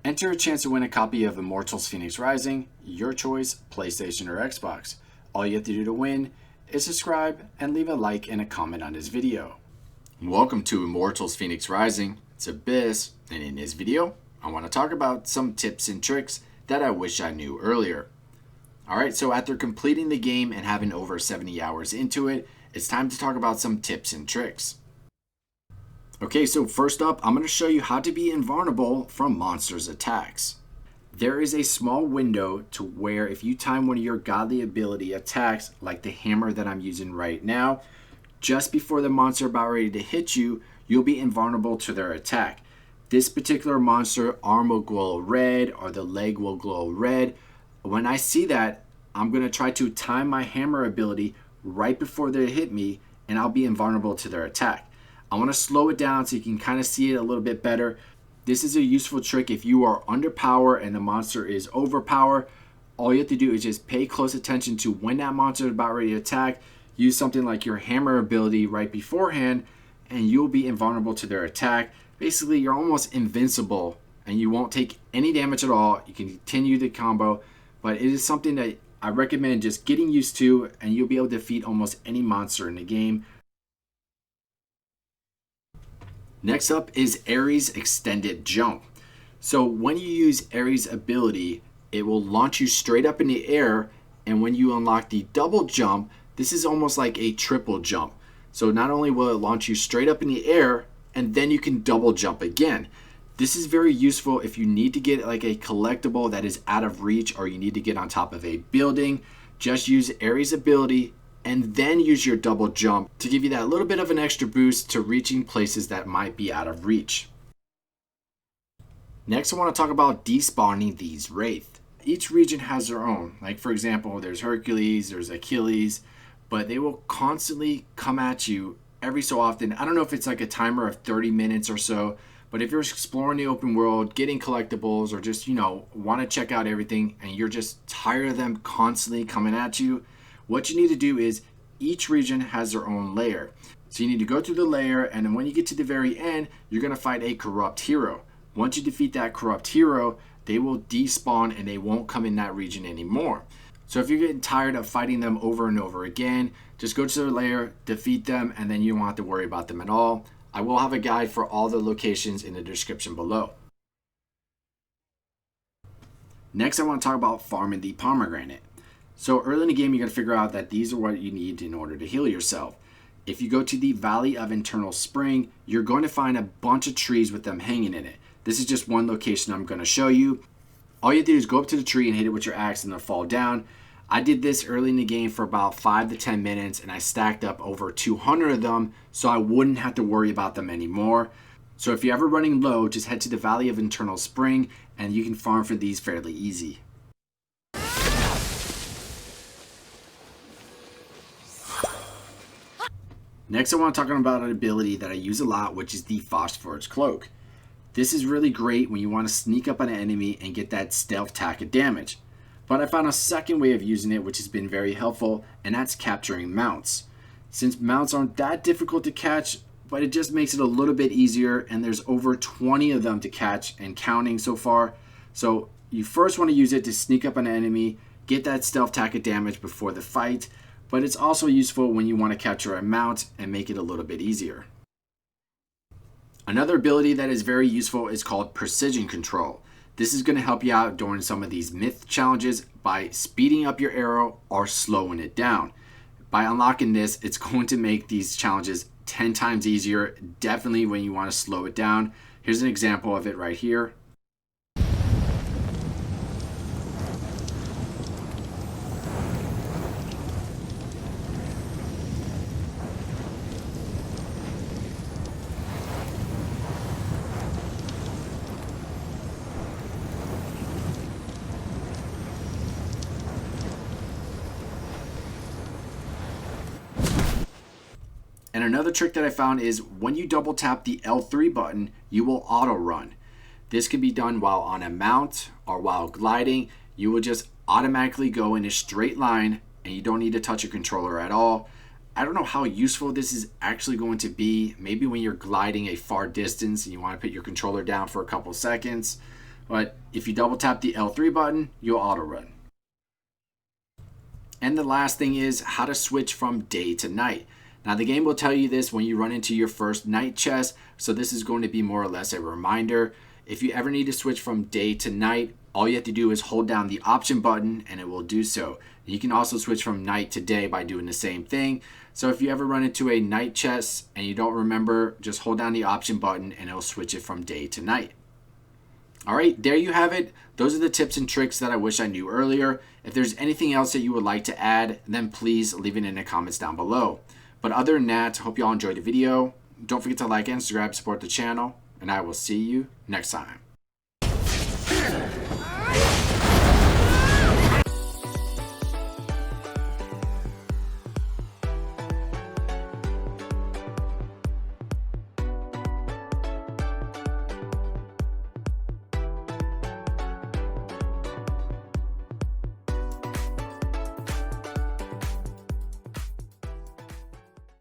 Enter a chance to win a copy of Immortals Fenyx Rising, your choice, PlayStation or Xbox. All you have to do to win is subscribe and leave a like and a comment on this video. Welcome to Immortals Fenyx Rising. It's Abyss, and in this video, I want to talk about some tips and tricks that I wish I knew earlier. Alright, so after completing the game and having over 70 hours into it, it's time to talk about some tips and tricks. Okay, so first up, I'm going to show you how to be invulnerable from monsters' attacks. There is a small window to where if you time one of your godly ability attacks, like the hammer that I'm using right now, just before the monster about ready to hit you, you'll be invulnerable to their attack. This particular monster, arm will glow red or the leg will glow red. When I see that, I'm going to try to time my hammer ability right before they hit me, and I'll be invulnerable to their attack. I want to slow it down so you can kind of see it a little bit better. This is a useful trick if you are under power and the monster is overpower. All you have to do is just pay close attention to when that monster is about ready to attack. Use something like your hammer ability right beforehand, and you'll be invulnerable to their attack. Basically, you're almost invincible, and you won't take any damage at all. You can continue the combo, but it is something that I recommend just getting used to, and you'll be able to defeat almost any monster in the game. Next up is Ares Extended Jump. So when you use Ares ability, it will launch you straight up in the air, and when you unlock the double jump, this is almost like a triple jump. So not only will it launch you straight up in the air, and then you can double jump again. This is very useful if you need to get like a collectible that is out of reach, or you need to get on top of a building. Just use Ares ability and then use your double jump to give you that little bit of an extra boost to reaching places that might be out of reach. Next, I want to talk about despawning these wraiths. Each region has their own. Like for example, there's Hercules, there's Achilles, but they will constantly come at you every so often. I don't know if it's like a timer of 30 minutes or so, but if you're exploring the open world, getting collectibles, or just, want to check out everything and you're just tired of them constantly coming at you, what you need to do is each region has their own layer. So you need to go through the layer, and then when you get to the very end, you're going to fight a corrupt hero. Once you defeat that corrupt hero, they will despawn and they won't come in that region anymore. So if you're getting tired of fighting them over and over again, just go to their layer, defeat them, and then you don't have to worry about them at all. I will have a guide for all the locations in the description below. Next, I want to talk about farming the Pomegranate. So early in the game, you got to figure out that these are what you need in order to heal yourself. If you go to the Valley of Eternal Spring, you're going to find a bunch of trees with them hanging in it. This is just one location I'm going to show you. All you have to do is go up to the tree and hit it with your axe and they'll fall down. I did this early in the game for about 5 to 10 minutes, and I stacked up over 200 of them so I wouldn't have to worry about them anymore. So if you're ever running low, just head to the Valley of Eternal Spring and you can farm for these fairly easy. Next, I want to talk about an ability that I use a lot, which is the Phosphor's Cloak. This is really great when you want to sneak up on an enemy and get that stealth attack of damage. But I found a second way of using it which has been very helpful, and that's capturing mounts. Since mounts aren't that difficult to catch, but it just makes it a little bit easier, and there's over 20 of them to catch and counting so far. So you first want to use it to sneak up on an enemy, get that stealth attack of damage before the fight. But it's also useful when you want to capture a mount and make it a little bit easier. Another ability that is very useful is called Precision Control. This is going to help you out during some of these myth challenges by speeding up your arrow or slowing it down. By unlocking this, it's going to make these challenges 10 times easier, definitely when you want to slow it down. Here's an example of it right here. And another trick that I found is when you double tap the L3 button, you will auto run. This can be done while on a mount or while gliding. You will just automatically go in a straight line and you don't need to touch a controller at all. I don't know how useful this is actually going to be. Maybe when you're gliding a far distance and you want to put your controller down for a couple seconds. But if you double tap the L3 button, you'll auto run. And the last thing is how to switch from day to night. Now the game will tell you this when you run into your first night chest, so this is going to be more or less a reminder. If you ever need to switch from day to night, all you have to do is hold down the option button and it will do so. You can also switch from night to day by doing the same thing. So if you ever run into a night chest and you don't remember, just hold down the option button and it'll switch it from day to night. Alright, there you have it. Those are the tips and tricks that I wish I knew earlier. If there's anything else that you would like to add, then please leave it in the comments down below. But other than that, I hope you all enjoyed the video. Don't forget to like and subscribe, support the channel, and I will see you next time.